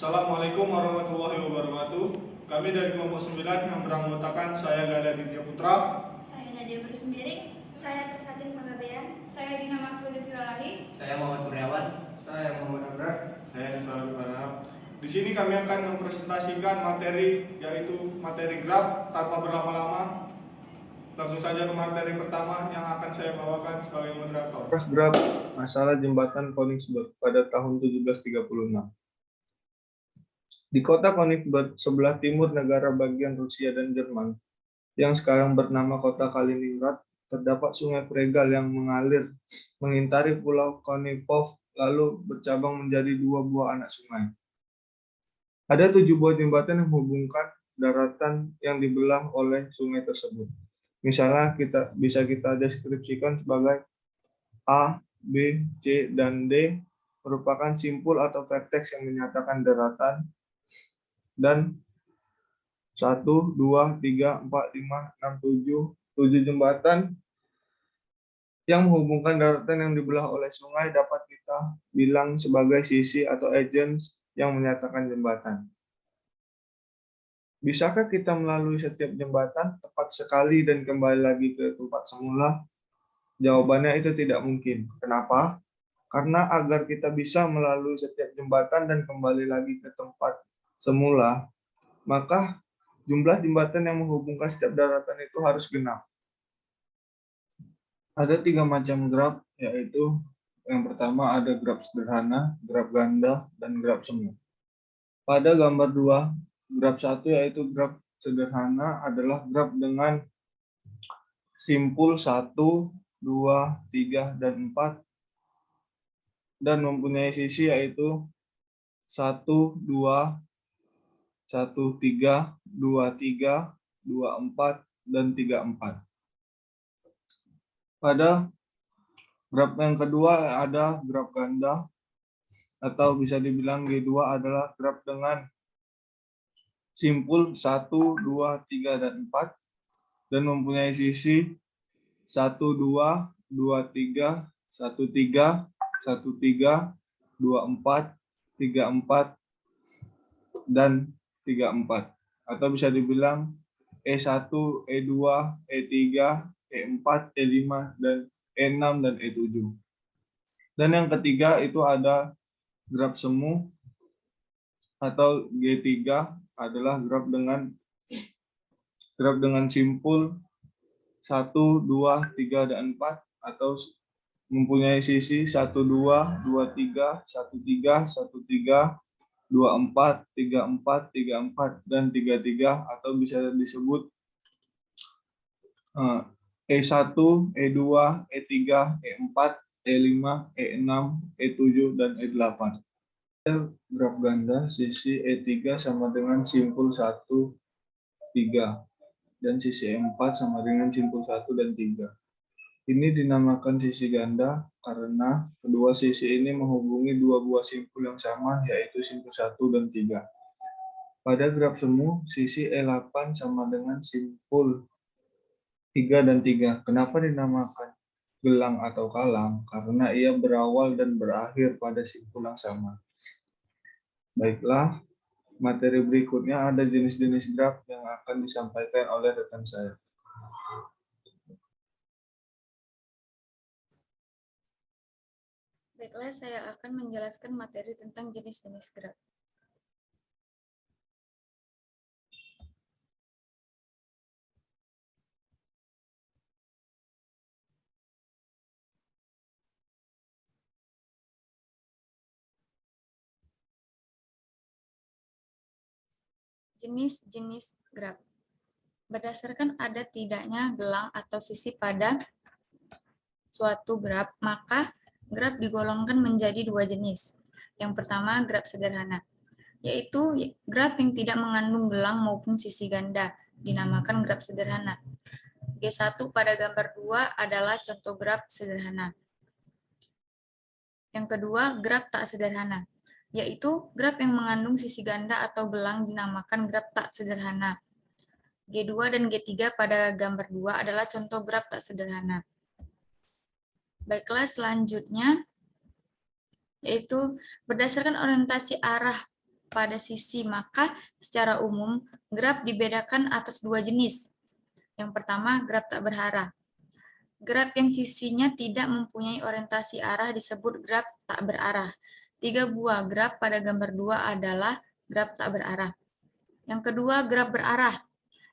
Assalamualaikum warahmatullahi wabarakatuh. Kami dari kelompok 9 yang beranggotakan saya Gada Ditya Putra, saya Nadia Berusmiri, saya Trisakti Panggabean, Saya Dina Mahfuza Silalahi. Saya Muhammad Kurniawan. Saya Muhammad Abrar. saya Niswawi Barahap. Di sini kami akan mempresentasikan materi, yaitu materi graf tanpa berlama-lama. Langsung saja ke materi pertama yang akan saya bawakan sebagai moderator. Graf masalah jembatan Königsberg pada tahun 1736. Di kota Königsberg, sebelah timur negara bagian Rusia dan Jerman, yang sekarang bernama kota Kaliningrad, terdapat sungai Pregal yang mengalir mengintari pulau Konipov, lalu bercabang menjadi 2 buah anak sungai. Ada 7 buah jembatan yang menghubungkan daratan yang dibelah oleh sungai tersebut. Misalnya bisa kita deskripsikan sebagai A, B, C, dan D merupakan simpul atau vertex yang menyatakan daratan, dan 1, 2, 3, 4, 5, 6, 7 jembatan yang menghubungkan daratan yang dibelah oleh sungai dapat kita bilang sebagai sisi atau agents yang menyatakan jembatan. Bisakah kita melalui setiap jembatan tepat sekali dan kembali lagi ke tempat semula? Jawabannya itu tidak mungkin. Kenapa? Karena agar kita bisa melalui setiap jembatan dan kembali lagi ke tempat semula, maka jumlah jembatan yang menghubungkan setiap daratan itu harus genap. Ada 3 macam graf, yaitu yang pertama ada graf sederhana, graf ganda, dan graf semu. Pada gambar 2, graf 1 yaitu graf sederhana adalah graf dengan simpul 1, 2, 3, dan 4, dan mempunyai sisi yaitu 1, 2, 1, 3, 2, 3, 2, 4, dan 3, 4. Pada graf yang kedua ada graf ganda, atau bisa dibilang G2 adalah graf dengan simpul 1, 2, 3, dan 4, dan mempunyai sisi 1, 2, 2, 3, 1, 3, 1, 3, 2, 4, 3, 4, dan 3, 4. Atau bisa dibilang E1, E2, E3, E4, E5, dan E6, dan E7. Dan yang ketiga itu ada graf semu, atau G3 adalah graf dengan simpul 1, 2, 3, dan 4, atau mempunyai sisi 1, 2, 2, 3, 1, 3, 1, 3, 2, 4, 3, 4, 3, 4, dan 3, 3, atau bisa disebut E1, E2, E3, E4, E5, E6, E7, dan E8. Graf ganda, sisi E3 sama dengan simpul 1, 3, dan sisi E4 sama dengan simpul 1 dan 3. Ini dinamakan sisi ganda karena kedua sisi ini menghubungi 2 buah simpul yang sama, yaitu simpul 1 dan 3. Pada graf semu, sisi E8 sama dengan simpul 3 dan 3. Kenapa dinamakan gelang atau kalang? Karena ia berawal dan berakhir pada simpul yang sama. Baiklah, materi berikutnya ada jenis-jenis graf yang akan disampaikan oleh rekan saya. Baiklah, saya akan menjelaskan materi tentang jenis-jenis graf. Jenis-jenis graf. Berdasarkan ada tidaknya gelang atau sisi pada suatu graf, maka graf digolongkan menjadi 2 jenis. Yang pertama, graf sederhana, yaitu graf yang tidak mengandung gelang maupun sisi ganda, dinamakan graf sederhana. G1 pada gambar 2 adalah contoh graf sederhana. Yang kedua, graf tak sederhana, yaitu graf yang mengandung sisi ganda atau gelang dinamakan graf tak sederhana. G2 dan G3 pada gambar 2 adalah contoh graf tak sederhana. Baiklah, selanjutnya yaitu berdasarkan orientasi arah pada sisi, maka secara umum graf dibedakan atas dua jenis. Yang pertama, graf tak berarah. Graf yang sisinya tidak mempunyai orientasi arah disebut graf tak berarah. 3 buah graf pada gambar 2 adalah graf tak berarah. Yang kedua, graf berarah,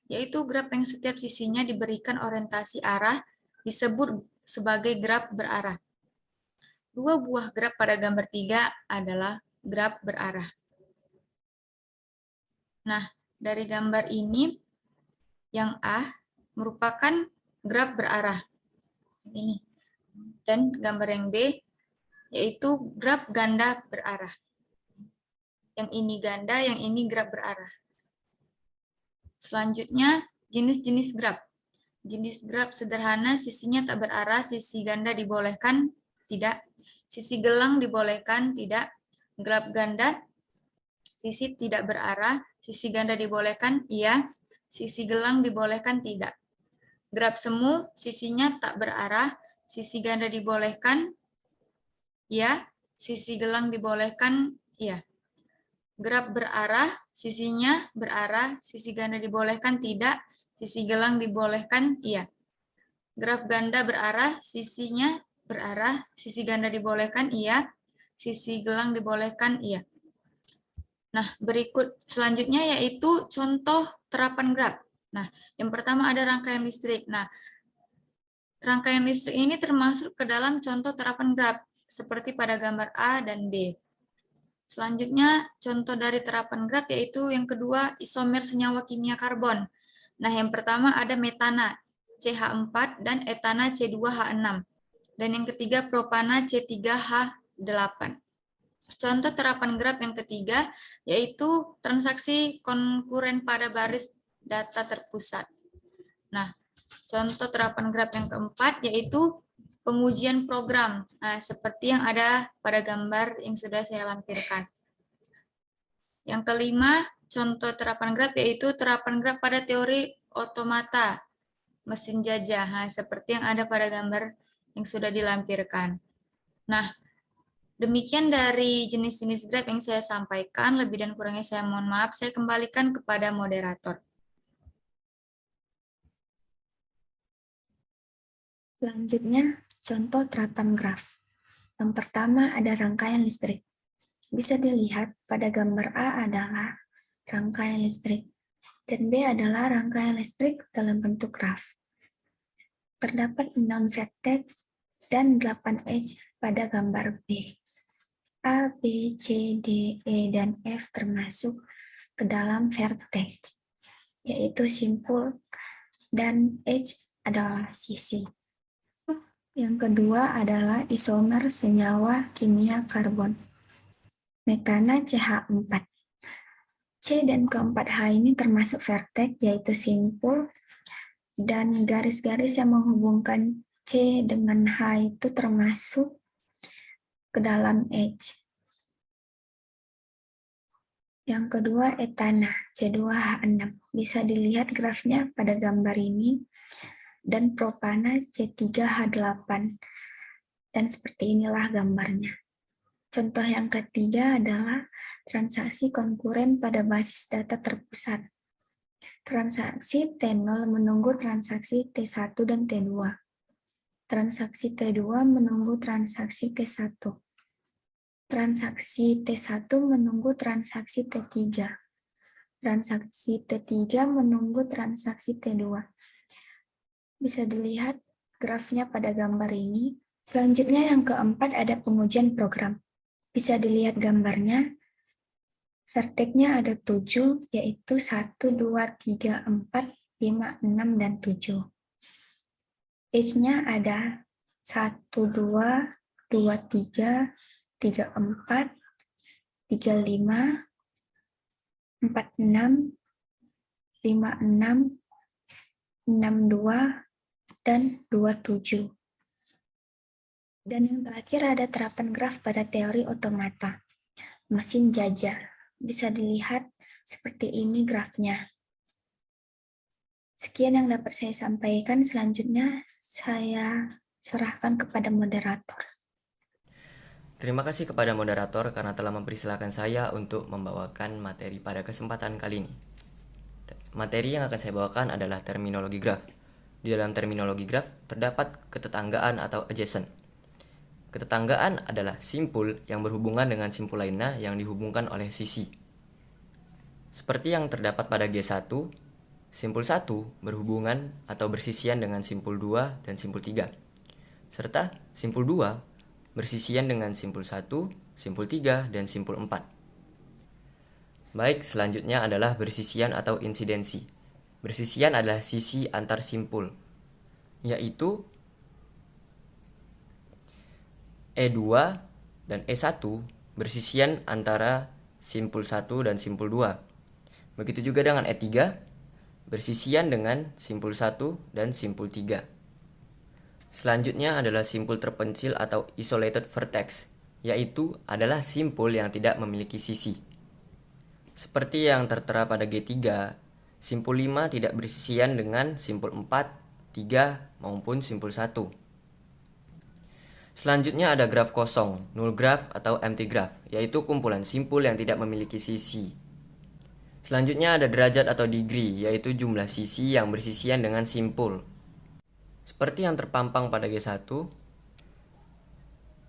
yaitu graf yang setiap sisinya diberikan orientasi arah disebut sebagai graf berarah. 2 buah graf pada gambar 3 adalah graf berarah. Nah, dari gambar ini, yang A merupakan graf berarah. Ini. Dan gambar yang B, yaitu graf ganda berarah. Yang ini ganda, yang ini graf berarah. Selanjutnya, jenis-jenis graf. Jenis graf sederhana, sisinya tak berarah, sisi ganda dibolehkan, tidak. Sisi gelang dibolehkan, tidak. Graf ganda, sisi tidak berarah, sisi ganda dibolehkan, iya. Sisi gelang dibolehkan, tidak. Graf semu, sisinya tak berarah, sisi ganda dibolehkan, iya. Sisi gelang dibolehkan, iya. Graf berarah, sisinya berarah, sisi ganda dibolehkan, tidak. Sisi gelang dibolehkan, iya. Graf ganda berarah, sisinya berarah, sisi ganda dibolehkan, iya. Sisi gelang dibolehkan, iya. Nah, berikut selanjutnya yaitu contoh terapan graf. Nah, yang pertama ada rangkaian listrik. Nah, rangkaian listrik ini termasuk ke dalam contoh terapan graf, seperti pada gambar A dan B. Selanjutnya, contoh dari terapan graf yaitu yang kedua, isomer senyawa kimia karbon. Nah, yang pertama ada metana, CH4, dan etana, C2H6. Dan yang ketiga, propana, C3H8. Contoh terapan graf yang ketiga, yaitu transaksi konkuren pada baris data terpusat. Nah, contoh terapan graf yang keempat, yaitu pengujian program. Nah, seperti yang ada pada gambar yang sudah saya lampirkan. Yang kelima, contoh terapan graf, yaitu terapan graf pada teori otomata, mesin jajah. Nah, seperti yang ada pada gambar yang sudah dilampirkan. Nah, demikian dari jenis-jenis graf yang saya sampaikan, lebih dan kurangnya saya mohon maaf, saya kembalikan kepada moderator. Selanjutnya, contoh terapan graf. Yang pertama ada rangkaian listrik. Bisa dilihat pada gambar A adalah rangkaian listrik, dan B adalah rangkaian listrik dalam bentuk graf. Terdapat 6 vertex dan 8 edge pada gambar B. A, B, C, D, E, dan F termasuk ke dalam vertex, yaitu simpul, dan edge adalah sisi. Yang kedua adalah isomer senyawa kimia karbon, metana CH4. C dan keempat H ini termasuk vertex, yaitu simpul, dan garis-garis yang menghubungkan C dengan H itu termasuk ke dalam edge. Yang kedua, etana, C2H6. Bisa dilihat grafnya pada gambar ini, dan propana, C3H8. Dan seperti inilah gambarnya. Contoh yang ketiga adalah transaksi konkuren pada basis data terpusat. Transaksi T0 menunggu transaksi T1 dan T2. Transaksi T2 menunggu transaksi T1. Transaksi T1 menunggu transaksi T3. Transaksi T3 menunggu transaksi T2. Bisa dilihat grafnya pada gambar ini. Selanjutnya yang keempat ada pengujian program. Bisa dilihat gambarnya. Vertex-nya ada 7, yaitu 1, 2, 3, 4, 5, 6, dan 7. Edge-nya ada 1, 2, 2, 3, 3, 4, 3, 5, 4, 6, 5, 6, 6, 2, dan 2, 7. Dan yang terakhir ada terapan graf pada teori otomata, mesin jajah. Bisa dilihat seperti ini grafnya. Sekian yang dapat saya sampaikan, selanjutnya saya serahkan kepada moderator. Terima kasih kepada moderator karena telah mempersilahkan saya untuk membawakan materi pada kesempatan kali ini. Materi yang akan saya bawakan adalah terminologi graf. Di dalam terminologi graf terdapat ketetanggaan atau adjacent. Ketetanggaan adalah simpul yang berhubungan dengan simpul lainnya yang dihubungkan oleh sisi. Seperti yang terdapat pada G1, simpul 1 berhubungan atau bersisian dengan simpul 2 dan simpul 3. Serta simpul 2 bersisian dengan simpul 1, simpul 3, dan simpul 4. Baik, selanjutnya adalah bersisian atau insidensi. Bersisian adalah sisi antar simpul, yaitu E2 dan E1 bersisian antara simpul 1 dan simpul 2. Begitu juga dengan E3 bersisian dengan simpul 1 dan simpul 3. Selanjutnya adalah simpul terpencil atau isolated vertex, yaitu adalah simpul yang tidak memiliki sisi. Seperti yang tertera pada G3, simpul 5 tidak bersisian dengan simpul 4, 3, maupun simpul 1. Selanjutnya ada graf kosong, null graph atau empty graph, yaitu kumpulan simpul yang tidak memiliki sisi. Selanjutnya ada derajat atau degree, yaitu jumlah sisi yang bersisian dengan simpul. Seperti yang terpampang pada G1,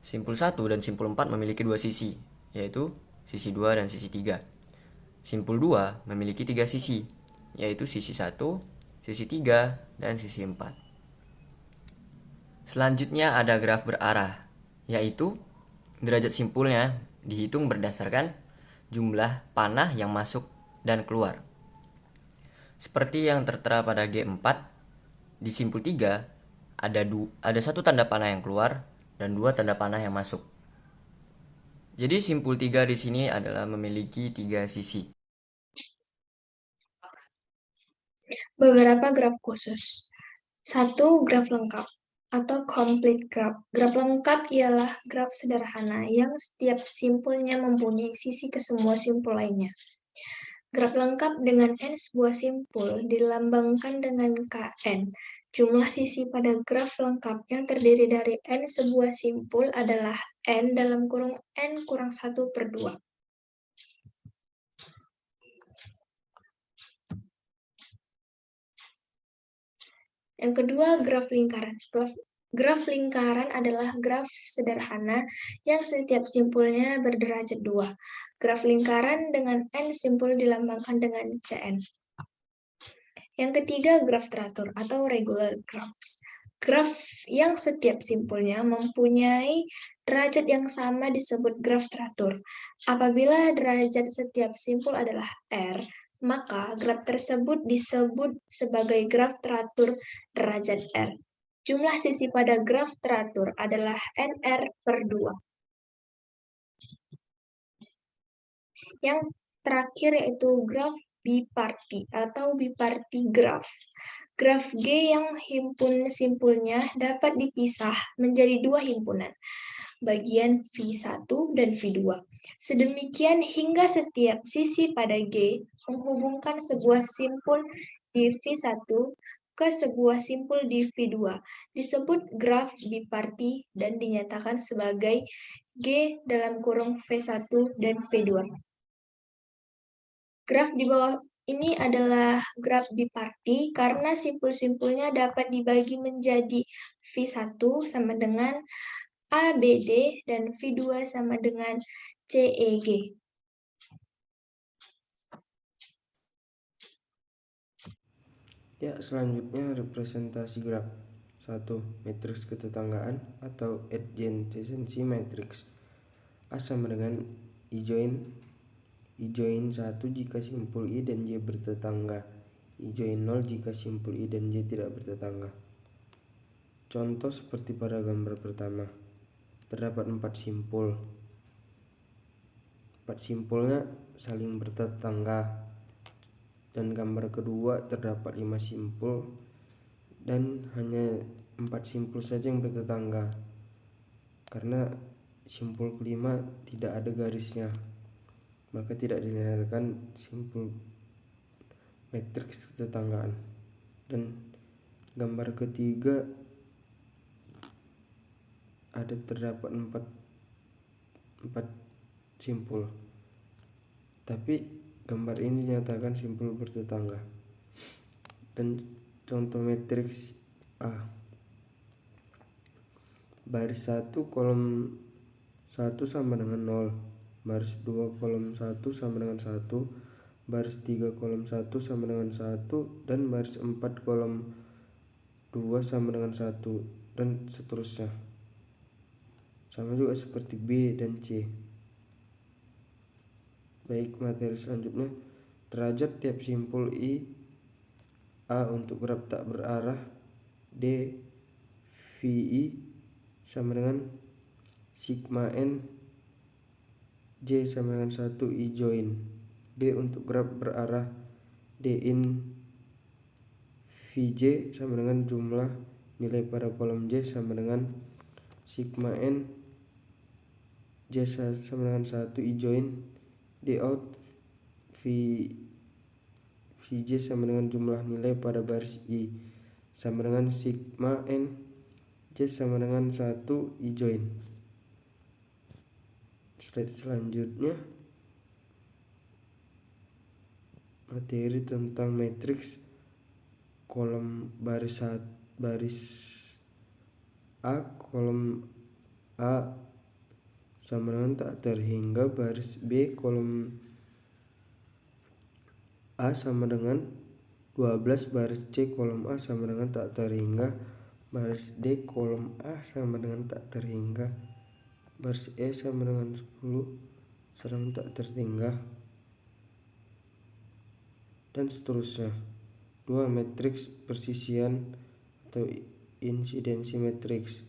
simpul 1 dan simpul 4 memiliki dua sisi, yaitu sisi 2 dan sisi 3. Simpul 2 memiliki 3 sisi, yaitu sisi 1, sisi 3, dan sisi 4. Selanjutnya ada graf berarah, yaitu derajat simpulnya dihitung berdasarkan jumlah panah yang masuk dan keluar. Seperti yang tertera pada G4, di simpul 3 ada satu tanda panah yang keluar dan 2 tanda panah yang masuk. Jadi simpul 3 di sini adalah memiliki 3 sisi. Beberapa graf khusus. 1. Graf lengkap atau complete graph. Graf lengkap ialah graf sederhana yang setiap simpulnya mempunyai sisi ke semua simpul lainnya. Graf lengkap dengan n sebuah simpul dilambangkan dengan Kn. Jumlah sisi pada graf lengkap yang terdiri dari n sebuah simpul adalah n dalam kurung n kurang 1/2. Yang kedua, graf lingkaran. Graf lingkaran adalah graf sederhana yang setiap simpulnya berderajat 2. Graf lingkaran dengan n simpul dilambangkan dengan Cn. Yang ketiga, graf teratur atau regular graphs. Graf yang setiap simpulnya mempunyai derajat yang sama disebut graf teratur. Apabila derajat setiap simpul adalah R, maka graf tersebut disebut sebagai graf teratur derajat R. Jumlah sisi pada graf teratur adalah NR/2. Yang terakhir yaitu graf biparti atau biparti graf. Graf G yang himpun simpulnya dapat dipisah menjadi 2 himpunan, bagian V1 dan V2. Sedemikian hingga setiap sisi pada G menghubungkan sebuah simpul di V1 ke sebuah simpul di V2. Disebut graf biparti dan dinyatakan sebagai G dalam kurung V1 dan V2. Graf di bawah ini adalah graf biparti karena simpul-simpulnya dapat dibagi menjadi V1 sama dengan ABD dan V2 sama dengan CEG. Ya, selanjutnya representasi graf. 1. Matriks ketetanggaan atau adjacency matrix. A sama dengan I join 1 jika simpul I dan J bertetangga. I join 0 jika simpul I dan J tidak bertetangga. Contoh seperti pada gambar pertama. Terdapat 4 simpul. 4 simpulnya saling bertetangga. Dan gambar kedua terdapat 5 simpul dan hanya 4 simpul saja yang bertetangga. Karena simpul kelima tidak ada garisnya, maka tidak dinamakan simpul matriks ketetanggaan. Dan gambar ketiga terdapat 4 4 simpul. Tapi gambar ini dinyatakan simpul bertetangga. Dan contoh matriks A. Baris 1 kolom 1 sama dengan 0, baris 2 kolom 1 sama dengan 1, baris 3 kolom 1 sama dengan 1, dan baris 4 kolom 2 sama dengan 1, dan seterusnya. Sama juga seperti B dan C. Baik, materi selanjutnya, derajat tiap simpul I A untuk graf tak berarah D VI sama dengan sigma N J sama dengan 1 I join. B untuk graf berarah D in VJ sama dengan jumlah nilai pada kolom J sama dengan sigma N J sama dengan 1 I join. D out VJ sama dengan jumlah nilai pada baris I sama dengan sigma N J sama dengan 1 I join. Slide selanjutnya, materi tentang matriks kolom baris A kolom A sama dengan tak terhingga baris B kolom A sama dengan 12, baris C kolom A sama dengan tak terhingga, baris D kolom A sama dengan tak terhingga, baris E sama dengan 10 sedang tak terhingga, dan seterusnya. 2. Matriks persisian atau insidensi matriks.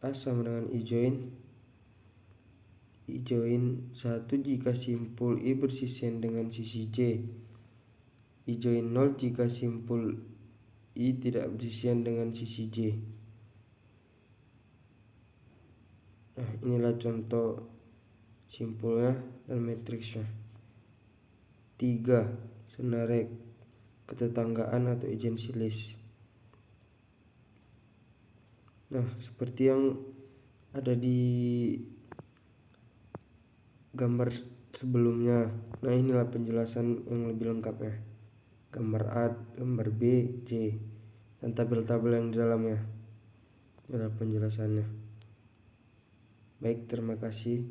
A sama dengan I join 1 jika simpul I bersisian dengan sisi J. I join 0 jika simpul I tidak bersisian dengan sisi J. Nah, inilah contoh simpulnya dan matriksnya. 3. Senarek ketetanggaan atau agency list. Nah, seperti yang ada di gambar sebelumnya. Nah, inilah penjelasan yang lebih lengkapnya. Gambar A, gambar B, C, dan tabel-tabel yang di dalamnya. Inilah penjelasannya. Baik, terima kasih.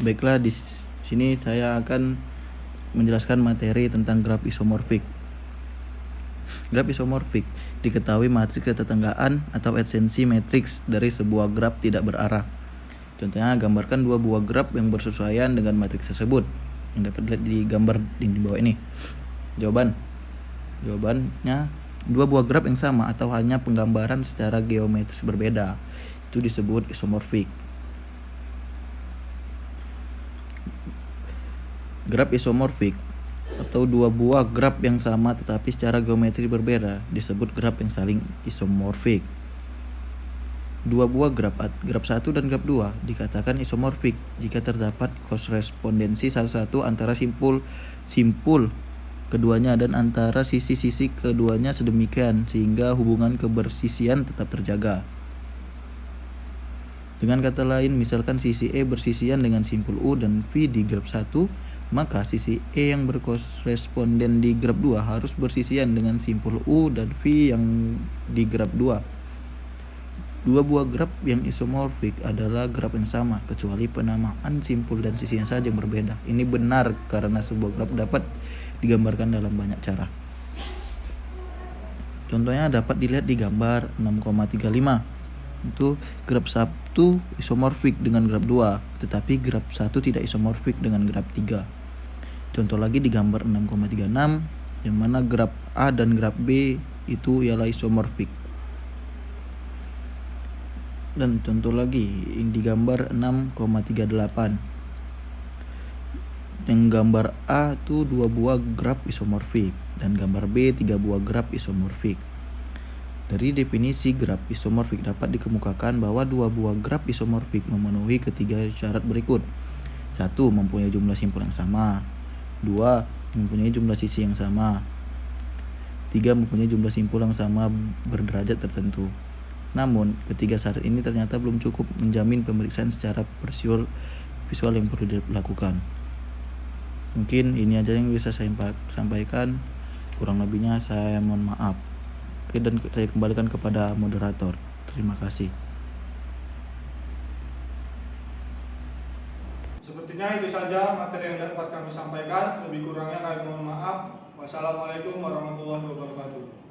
Baiklah, di sini saya akan menjelaskan materi tentang graf isomorfik. Graf isomorfik diketahui matriks ketetanggaan atau adsensi matriks dari sebuah graf tidak berarah. Contohnya, gambarkan dua buah graf yang bersesuaian dengan matriks tersebut yang dapat dilihat di gambar di bawah ini. Jawabannya dua buah graf yang sama atau hanya penggambaran secara geometris berbeda. Itu disebut isomorfik. Graf isomorfik atau dua buah graf yang sama tetapi secara geometri berbeda disebut graf yang saling isomorfik. Dua buah graf 1 dan graf 2 dikatakan isomorfik jika terdapat korespondensi satu-satu antara simpul keduanya dan antara sisi-sisi keduanya sedemikian sehingga hubungan kebersisian tetap terjaga. Dengan kata lain, misalkan sisi E bersisian dengan simpul U dan V di graf 1, maka sisi E yang berkoresponden di graf 2 harus bersisian dengan simpul U dan V yang di graf 2. Dua buah graf yang isomorfik adalah graf yang sama, kecuali penamaan simpul dan sisinya saja yang berbeda. Ini benar karena sebuah graf dapat digambarkan dalam banyak cara. Contohnya dapat dilihat di gambar 6,35. Itu graf 1 isomorfik dengan graf 2, tetapi graf 1 tidak isomorfik dengan graf 3. Contoh lagi di gambar 6,36, yang mana graf A dan graf B itu ialah isomorfik. Dan contoh lagi di gambar 6,38. Yang gambar A itu dua buah graf isomorfik dan gambar B 3 buah graf isomorfik. Dari definisi graf isomorfik dapat dikemukakan bahwa dua buah graf isomorfik memenuhi ketiga syarat berikut. 1. Mempunyai jumlah simpul yang sama. 2. Mempunyai jumlah sisi yang sama. 3. Mempunyai jumlah simpul yang sama berderajat tertentu. Namun, ketiga syarat ini ternyata belum cukup menjamin pemeriksaan secara visual yang perlu dilakukan. Mungkin ini aja yang bisa saya sampaikan. Kurang lebihnya saya mohon maaf. Oke, dan saya kembalikan kepada moderator. Terima kasih. Sepertinya itu saja materi yang dapat kami sampaikan. Lebih kurangnya kami mohon maaf. Wassalamualaikum warahmatullahi wabarakatuh.